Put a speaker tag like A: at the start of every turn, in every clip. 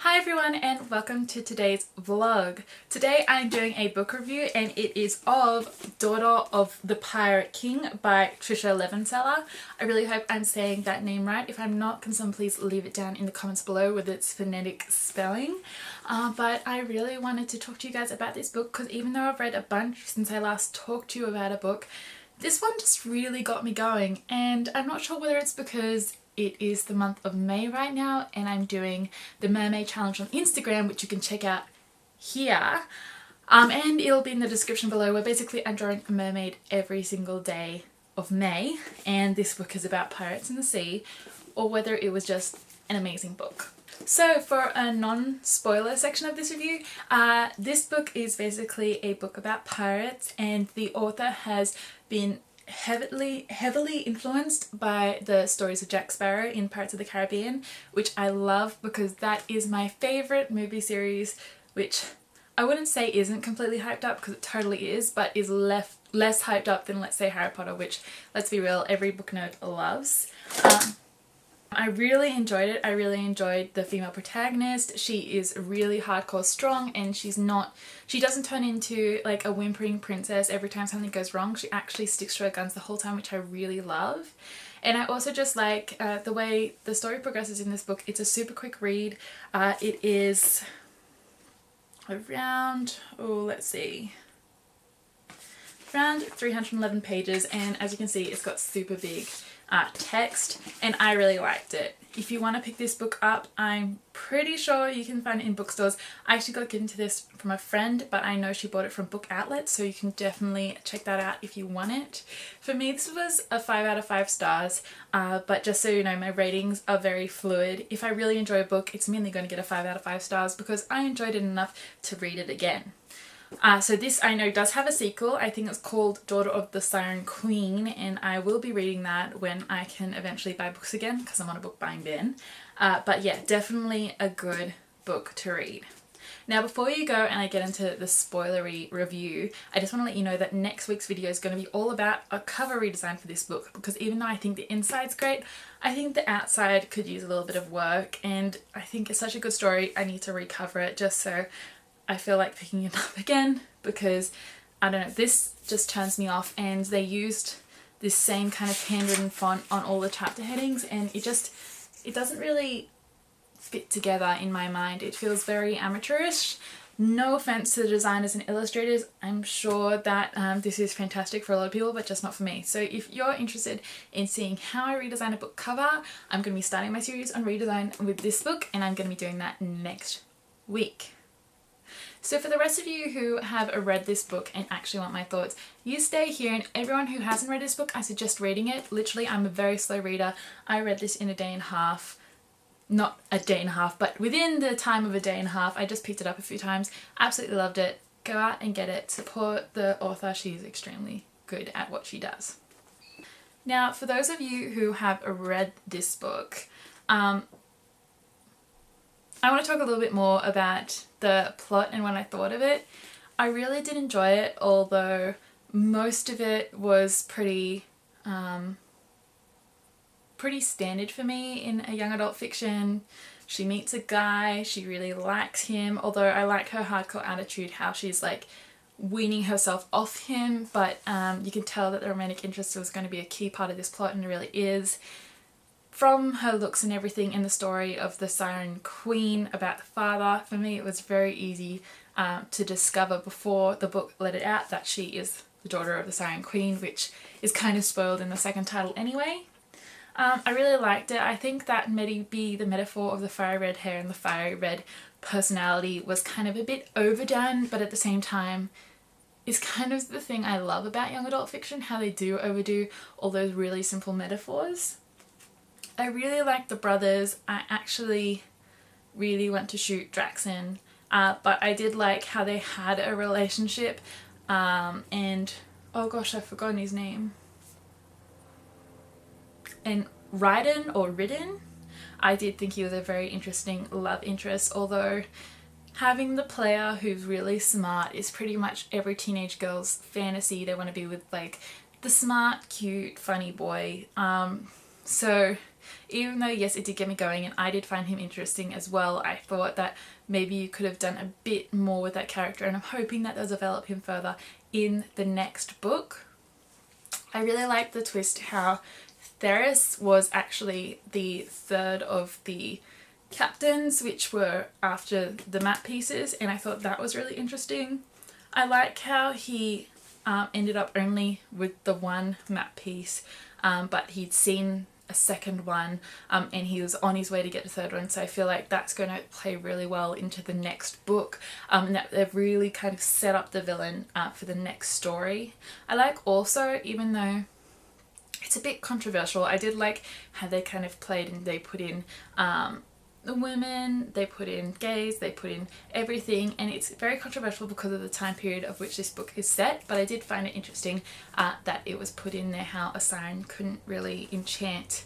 A: Hi everyone and welcome to today's vlog. Today I'm doing a book review and it is of Daughter of the Pirate King by Tricia Levenseller. I really hope I'm saying that name right. If I'm not, can someone please leave it down in the comments below with its phonetic spelling. But I really wanted to talk to you guys about this book because even though I've read a bunch since I last talked to you about a book, this one just really got me going, and I'm not sure whether it's because it is the month of May right now and I'm doing the Mermaid Challenge on Instagram, which you can check out here. And it'll be in the description below, where basically I'm drawing a mermaid every single day of May, and this book is about pirates in the sea, or whether it was just an amazing book. So for a non-spoiler section of this review, this book is basically a book about pirates, and the author has been heavily influenced by the stories of Jack Sparrow in Pirates of the Caribbean, which I love because that is my favourite movie series, which I wouldn't say isn't completely hyped up because it totally is, but is less hyped up than, let's say, Harry Potter, which, let's be real, every book nerd loves. I really enjoyed it. I really enjoyed the female protagonist. She is really hardcore strong, and she doesn't turn into like a whimpering princess every time something goes wrong. She actually sticks to her guns the whole time, which I really love. And I also just like the way the story progresses in this book. It's a super quick read. It is around, around 311 pages, and as you can see, it's got super big text, and I really liked it. If you want to pick this book up, I'm pretty sure you can find it in bookstores. I actually got given to this from a friend, but I know she bought it from Book Outlet, so you can definitely check that out if you want it. For me, this was a 5 out of 5 stars, but just so you know, my ratings are very fluid. If I really enjoy a book, it's mainly going to get a 5 out of 5 stars because I enjoyed it enough to read it again. So this, I know, does have a sequel. I think it's called Daughter of the Siren Queen, and I will be reading that when I can eventually buy books again because I'm on a book buying bin. But yeah, definitely a good book to read. Now, before you go and I get into the spoilery review, I just want to let you know that next week's video is going to be all about a cover redesign for this book, because even though I think the inside's great, I think the outside could use a little bit of work, and I think it's such a good story I need to recover it just so I feel like picking it up again, because I don't know, this just turns me off, and they used this same kind of handwritten font on all the chapter headings, and it doesn't really fit together in my mind. It feels very amateurish. No offense to the designers and illustrators, I'm sure that this is fantastic for a lot of people, but just not for me. So if you're interested in seeing how I redesign a book cover, I'm going to be starting my series on redesign with this book, and I'm going to be doing that next week. So for the rest of you who have read this book and actually want my thoughts, you stay here, and everyone who hasn't read this book, I suggest reading it. Literally, I'm a very slow reader. I read this in a day and a half. Not a day and a half, but within the time of a day and a half. I just picked it up a few times. Absolutely loved it. Go out and get it. Support the author. She's extremely good at what she does. Now, for those of you who have read this book, I want to talk a little bit more about the plot and when I thought of it. I really did enjoy it, although most of it was pretty standard for me in a young adult fiction. She meets a guy, she really likes him, although I like her hardcore attitude, how she's like weaning herself off him, but you can tell that the romantic interest was going to be a key part of this plot, and it really is. From her looks and everything in the story of the Siren Queen about the father, for me it was very easy to discover before the book let it out that she is the daughter of the Siren Queen, which is kind of spoiled in the second title anyway. I really liked it. I think that maybe the metaphor of the fiery red hair and the fiery red personality was kind of a bit overdone, but at the same time is kind of the thing I love about young adult fiction, how they do overdo all those really simple metaphors. I really like the brothers. I actually really want to shoot Draxon, but I did like how they had a relationship, and oh gosh, I've forgotten his name. And Ridden, I did think he was a very interesting love interest, although having the player who's really smart is pretty much every teenage girl's fantasy. They want to be with like the smart, cute, funny boy. So even though yes, it did get me going and I did find him interesting as well, I thought that maybe you could have done a bit more with that character, and I'm hoping that they'll develop him further in the next book. I really liked the twist how Theris was actually the third of the captains, which were after the map pieces, and I thought that was really interesting. I like how he ended up only with the one map piece, but he'd seen a second one and he was on his way to get the third one, so I feel like that's going to play really well into the next book, and that they've really kind of set up the villain for the next story. I like also, even though it's a bit controversial, I did like how they kind of played and they put in the women, they put in gays, they put in everything, and it's very controversial because of the time period of which this book is set, but I did find it interesting that it was put in there how a siren couldn't really enchant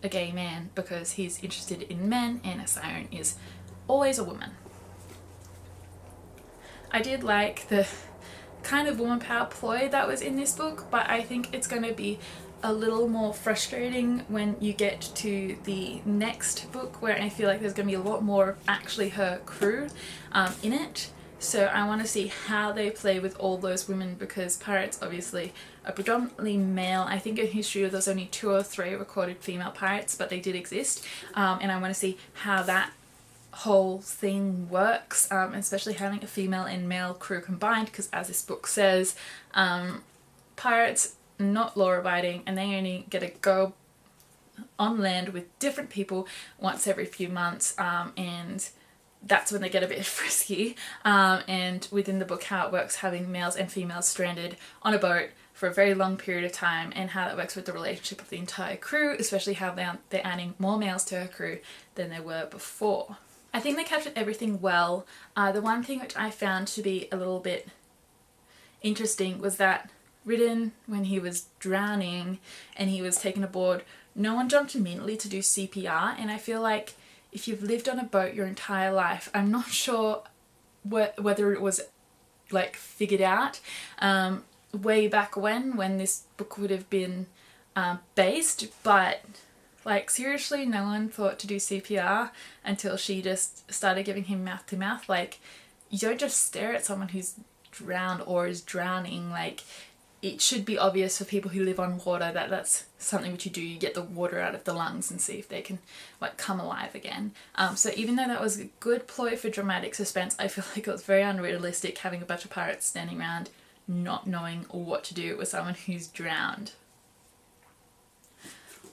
A: a gay man because he's interested in men and a siren is always a woman. I did like the kind of woman power ploy that was in this book, but I think it's going to be a little more frustrating when you get to the next book, where I feel like there's going to be a lot more of actually her crew in it. So I want to see how they play with all those women, because pirates obviously are predominantly male. I think in history there's only 2 or 3 recorded female pirates, but they did exist, and I want to see how that whole thing works, especially having a female and male crew combined, because as this book says, pirates not law-abiding and they only get to go on land with different people once every few months, and that's when they get a bit frisky, and within the book how it works having males and females stranded on a boat for a very long period of time, and how that works with the relationship of the entire crew, especially how they're adding more males to her crew than there were before. I think they captured everything well. The one thing which I found to be a little bit interesting was that Riddin, when he was drowning and he was taken aboard, no one jumped immediately to do CPR, and I feel like if you've lived on a boat your entire life, I'm not sure whether it was like figured out way back when this book would have been based, but like seriously no one thought to do CPR until she just started giving him mouth to mouth. Like, you don't just stare at someone who's drowned or is drowning. Like, it should be obvious for people who live on water that that's something which you do. You get the water out of the lungs and see if they can like come alive again. So even though that was a good ploy for dramatic suspense, I feel like it was very unrealistic having a bunch of pirates standing around not knowing what to do with someone who's drowned.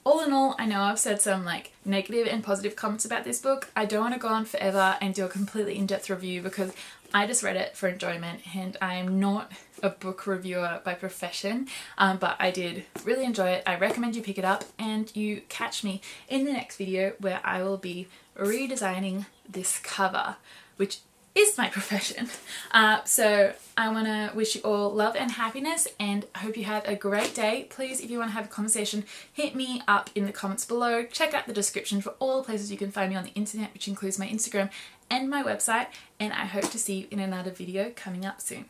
A: All in all, I know I've said some like negative and positive comments about this book. I don't want to go on forever and do a completely in-depth review because I just read it for enjoyment and I am not a book reviewer by profession, but I did really enjoy it. I recommend you pick it up and you catch me in the next video where I will be redesigning this cover, which is my profession. So I want to wish you all love and happiness, and I hope you have a great day. Please, if you want to have a conversation, hit me up in the comments below. Check out the description for all the places you can find me on the internet, which includes my Instagram and my website, and I hope to see you in another video coming up soon.